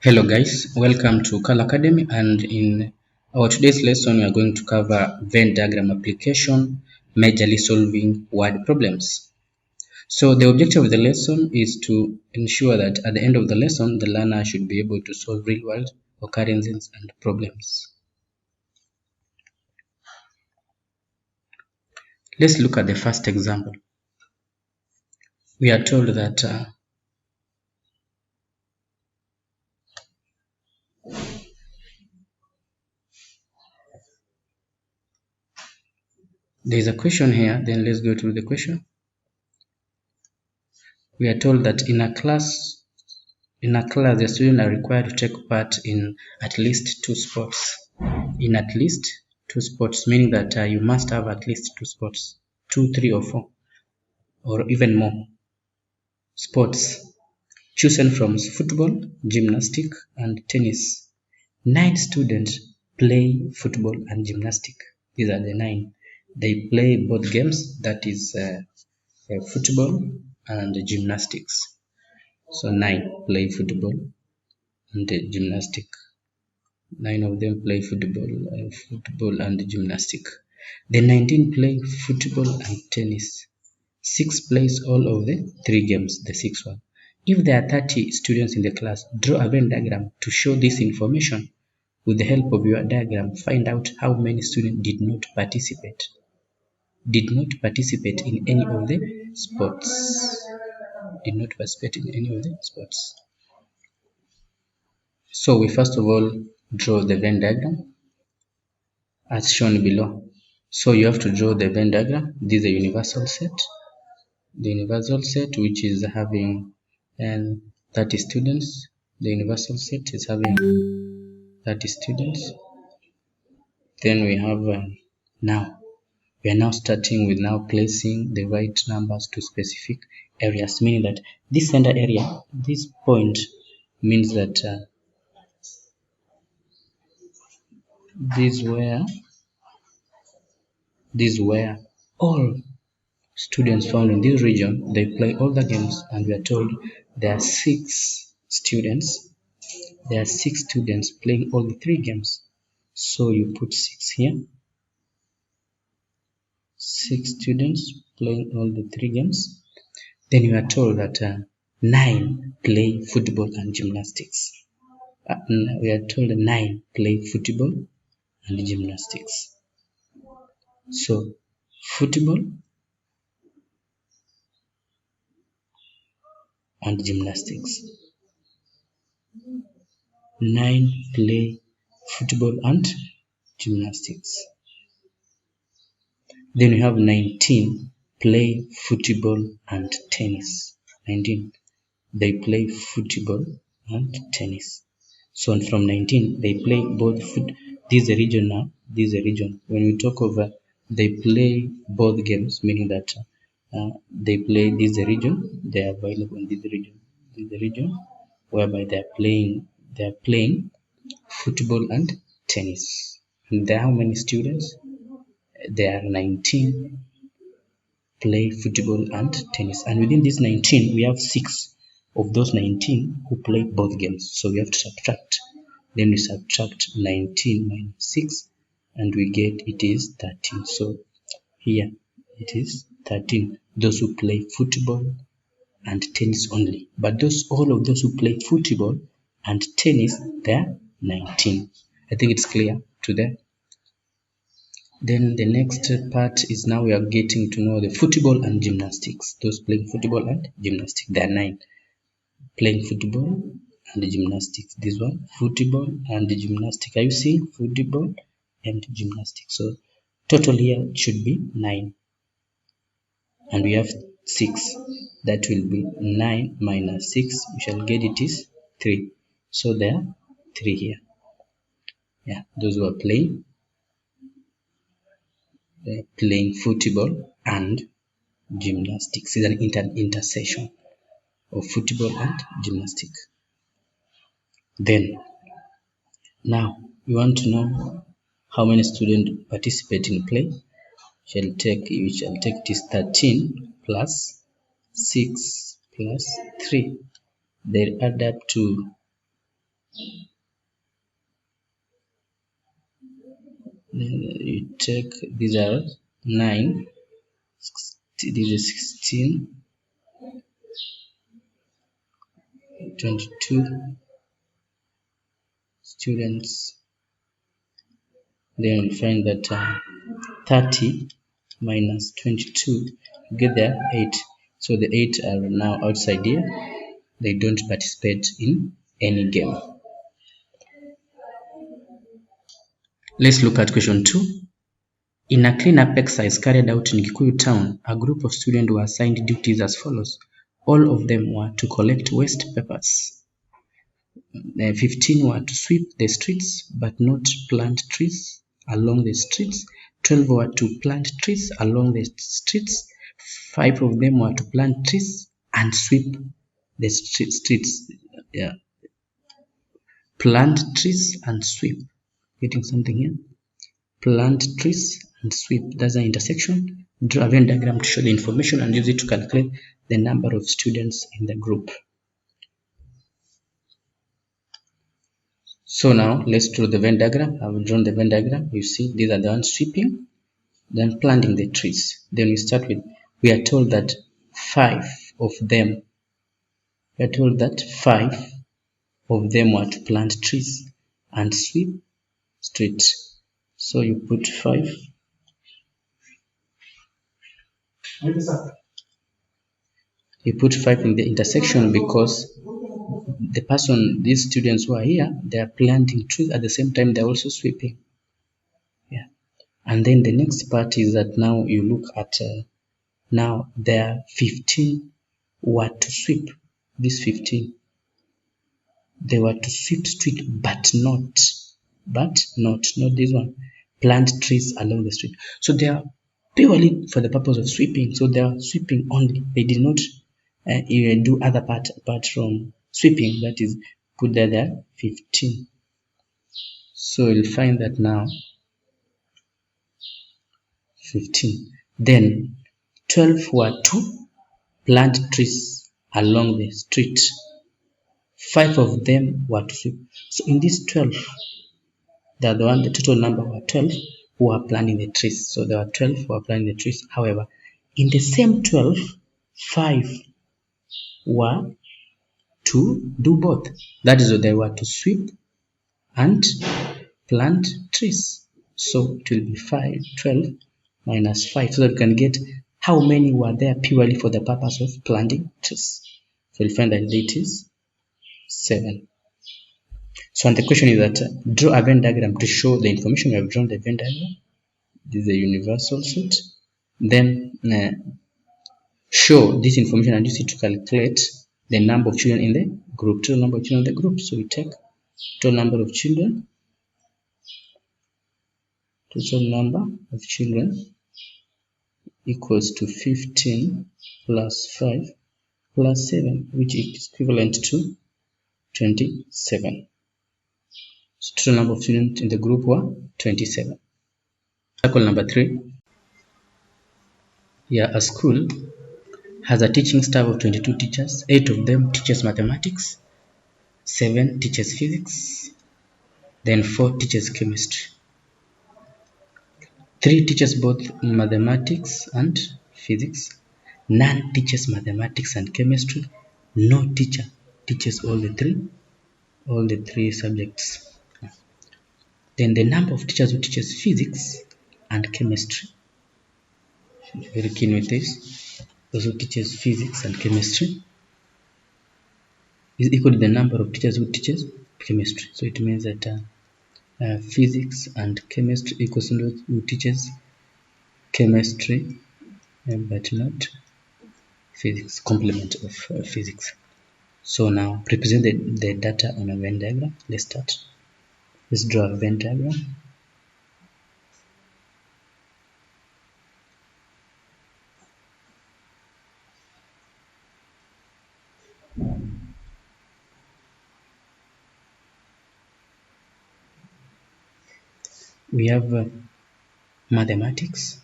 Hello guys, welcome to Kal Academy, and in our today's lesson we are going to cover Venn diagram application, majorly solving word problems. So the objective of the lesson is to ensure that at the end of the lesson the learner should be able to solve real world occurrences and problems. Let's look at the first example. We are told that there is a question here. Then let's go to the question. We are told that in a class, the students are required to take part in at least two sports. In at least two sports, meaning that you must have at least two sports, 2, 3, or 4, or even more sports chosen from football, gymnastic, and tennis. 9 students play football and gymnastic. These are the 9. They play both games, that is football and gymnastics. So 9 play football and gymnastic. 9 of them play football and gymnastic. The 19 play football and tennis. 6 plays all of the 3 games, the 6th one. If there are 30 students in the class, draw a Venn diagram to show this information. With the help of your diagram, find out how many students did not participate in any of the sports. So we first of all draw the Venn diagram as shown below. So you have to draw the Venn diagram. This is a universal set. The universal set, which is having 30 students. The universal set is having 30 students. Then we have we are now starting with placing the right numbers to specific areas, meaning that this center area, this point, means that this is where all students found in this region, they play all the games, and we are told there are 6 students. There are 6 students playing all the 3 games. So you put 6 here. 6 students playing all the 3 games. Then you are told that 9 play football and gymnastics. We are told 9 play football and gymnastics. So football and gymnastics. 9 play football and gymnastics. Then we have 19 play football and tennis. 19, they play football and tennis. So from 19, they play both foot. This is a region now. This is a region. When we talk of they play both games, meaning that they play this region. They are available in this region. This is the region whereby they are playing football and tennis. And there are how many students? There are 19 play football and tennis, and within this 19 we have 6 of those 19 who play both games. So we have to subtract. Then we subtract 19 minus 6 and we get it is 13. So here it is 13, those who play football and tennis only. But all of those who play football and tennis, they're 19. I think it's clear to them. Then the next part is now we are getting to know the football and gymnastics. Those playing football and gymnastics, there are 9 playing football and gymnastics. This one, football and gymnastics. Are you seeing football and gymnastics? So total here should be 9, and we have 6. That will be 9 minus 6. We shall get it is 3. So there are 3 here. Yeah, those who are playing football and gymnastics. Is an intersection of football and gymnastics. Then now we want to know how many students participate in play. We shall take this 13 plus 6 plus 3. They add up to Then you take, these are 9, this is 16, 22 students. Then we'll find that 30 minus 22, you get there 8. So the 8 are now outside here. They don't participate in any game. Let's look at question 2. In a cleanup exercise carried out in Kikuyu town, a group of students were assigned duties as follows. All of them were to collect waste papers. 15 were to sweep the streets but not plant trees along the streets. 12 were to plant trees along the streets. 5 of them were to plant trees and sweep the streets. Yeah. Plant trees and sweep. Getting something here? Plant trees and sweep. That's an intersection. Draw a Venn diagram to show the information and use it to calculate the number of students in the group. So now let's draw the Venn diagram. I've drawn the Venn diagram. You see, these are the ones sweeping, then planting the trees. Then we start with, we are told that 5 of them were to plant trees and sweep streets. So you put 5. You put 5 in the intersection because these students who are here, they are planting trees at the same time they're also sweeping. Yeah. And then the next part is that now you look at, now there are 15 were to sweep. These 15, they were to sweep street, but not this one, plant trees along the street. So they are purely for the purpose of sweeping. So they are sweeping only. They did not even do other part apart from sweeping. That is, put that there 15. So you'll find that now 15. Then 12 were to plant trees along the street. 5 of them were to sweep. So in these 12, the total number were 12 who are planting the trees. So there were 12 who are planting the trees. However, in the same 12, 5 were to do both. That is, they were to sweep and plant trees. So it will be 12 minus 5. So that we can get how many were there purely for the purpose of planting trees. So we'll find that it is 7. So and the question is that draw a Venn diagram to show the information. We have drawn the Venn diagram. This is a universal set. Then show this information and use it to calculate the number of children in the group. Total number of children in the group. So we take total number of children. Total number of children equals to 15 plus 5 plus 7, which is equivalent to 27. So total number of students in the group were 27. Circle number 3. Here, a school has a teaching staff of 22 teachers. 8 of them teaches mathematics, 7 teaches physics, then 4 teaches chemistry. 3 teaches both mathematics and physics. None teaches mathematics and chemistry. No teacher teaches all the three subjects. Then the number of teachers who teaches physics and chemistry. Very keen with this. Those who teaches physics and chemistry is equal to the number of teachers who teaches chemistry. So it means that physics and chemistry equals to those who teaches chemistry but not physics, complement of physics. So now represent the data on a Venn diagram. Let's start. Let's draw a Venn diagram. We have mathematics,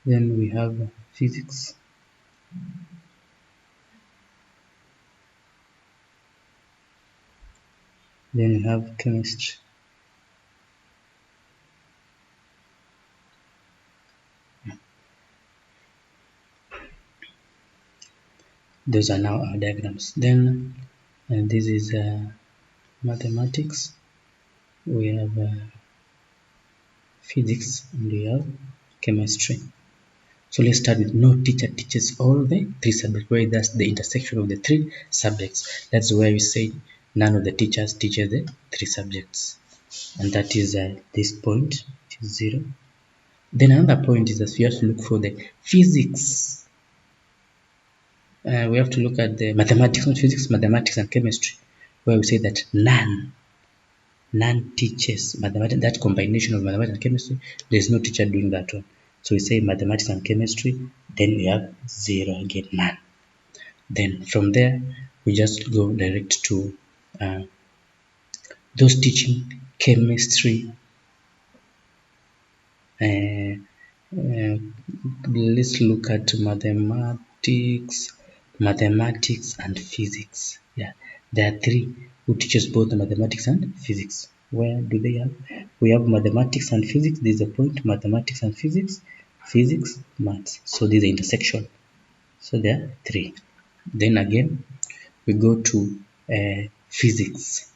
then we have physics, then you have chemistry. Those are now our diagrams. Then this is mathematics, we have physics, and we have chemistry. So let's start with no teacher teaches all the three subjects, where that's the intersection of the three subjects. That's where we say none of the teachers teaches the three subjects, and that is this point, which is 0. Then another point is that we have to look for the physics. We have to look at the mathematics, not physics, mathematics and chemistry, where we say that none teaches mathematics. That combination of mathematics and chemistry, there is no teacher doing that one. So we say mathematics and chemistry, then we have 0 again, none. Then from there we just go direct to those teaching chemistry. Let's look at mathematics and physics. Yeah, there are 3 who teaches both mathematics and physics. Where do they have? We have mathematics and physics. This is a point, mathematics and physics, maths. So this is the intersection. So there are 3. Then again we go to physics.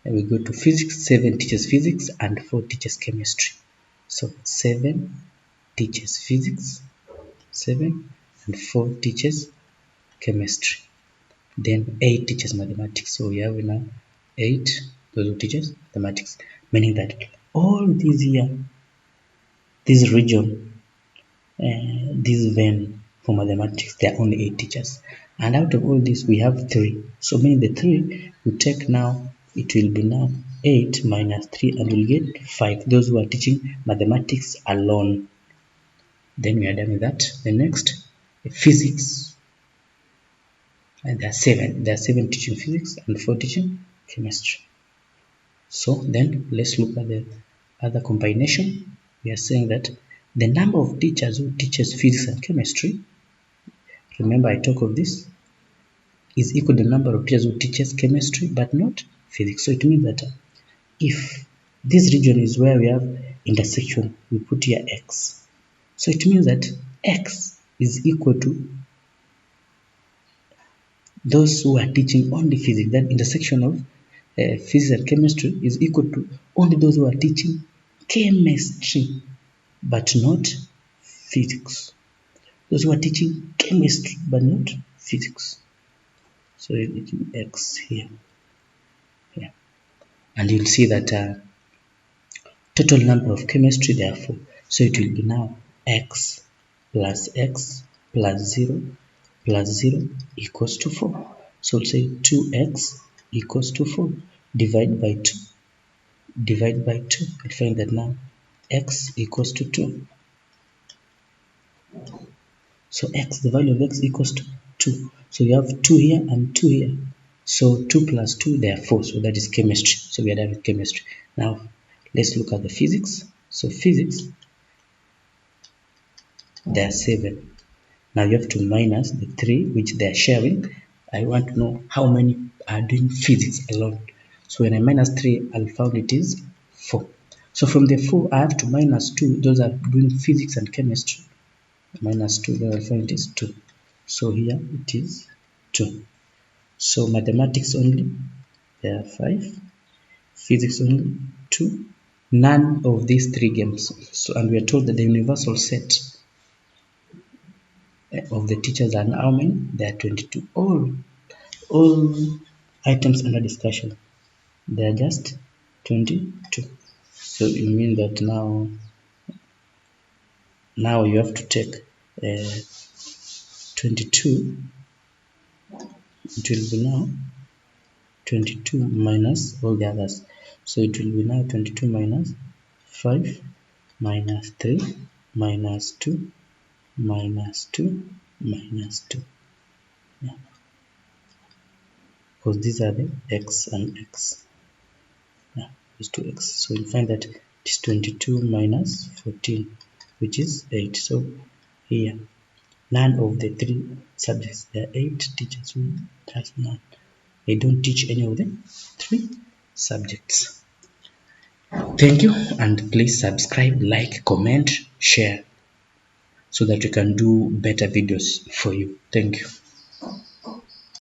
We go to physics. 7 teaches physics and 4 teaches chemistry. So 7 teaches physics, 7 and 4 teaches chemistry. Then 8 teaches mathematics. So we have now 8 those who teaches mathematics, meaning that all these here, this region, this Venn for mathematics, there are only 8 teachers, and out of all this we have 3. So meaning the 3 we take now, it will be now 8 minus 3 and we'll get 5. Those who are teaching mathematics alone. Then we are done with that. The next, physics, and there are 7 teaching physics and 4 teaching chemistry. So then let's look at the other combination. We are saying that the number of teachers who teaches physics and chemistry, remember I talk of this, is equal to the number of teachers who teaches chemistry but not physics. So it means that if this region is where we have intersection, we put here x. So it means that x is equal to those who are teaching only physics. That intersection of physics and chemistry is equal to only those who are teaching chemistry but not physics. Those who are teaching chemistry but not physics. So it will be x here. Yeah. And you'll see that total number of chemistry, therefore, so it will be now x plus 0 plus 0 equals to 4. So we'll say 2x equals to 4. Divide by 2. Divide by 2. We'll find that now x equals to 2. So x, the value of x equals to 2. So you have 2 here and 2 here. So 2 plus 2, they are 4. So that is chemistry. So we are done with chemistry. Now let's look at the physics. So physics, there are 7. Now you have to minus the 3 which they are sharing. I want to know how many are doing physics alone. So when I minus 3, I'll find it is 4. So from the 4, I have to minus 2. Those are doing physics and chemistry. Minus 2, then I'll find it is 2. So here it is 2. So mathematics only, there are 5. Physics only, 2. None of these 3 games. So, and we are told that the universal set of the teachers are how many? There are 22. All items under discussion, they are just 22. So you mean that now you have to take 22. It will be now 22 minus all the others. So it will be now 22 minus 5 minus 3 minus 2 minus 2 minus 2. Yeah. Because these are the x and x. Yeah, these 2x. So you find that it is 22 minus 14, which is 8. So here None of the 3 subjects. There are 8 teachers who has none. They don't teach any of the 3 subjects. Thank you, and please subscribe, like, comment, share so that we can do better videos for you. Thank you.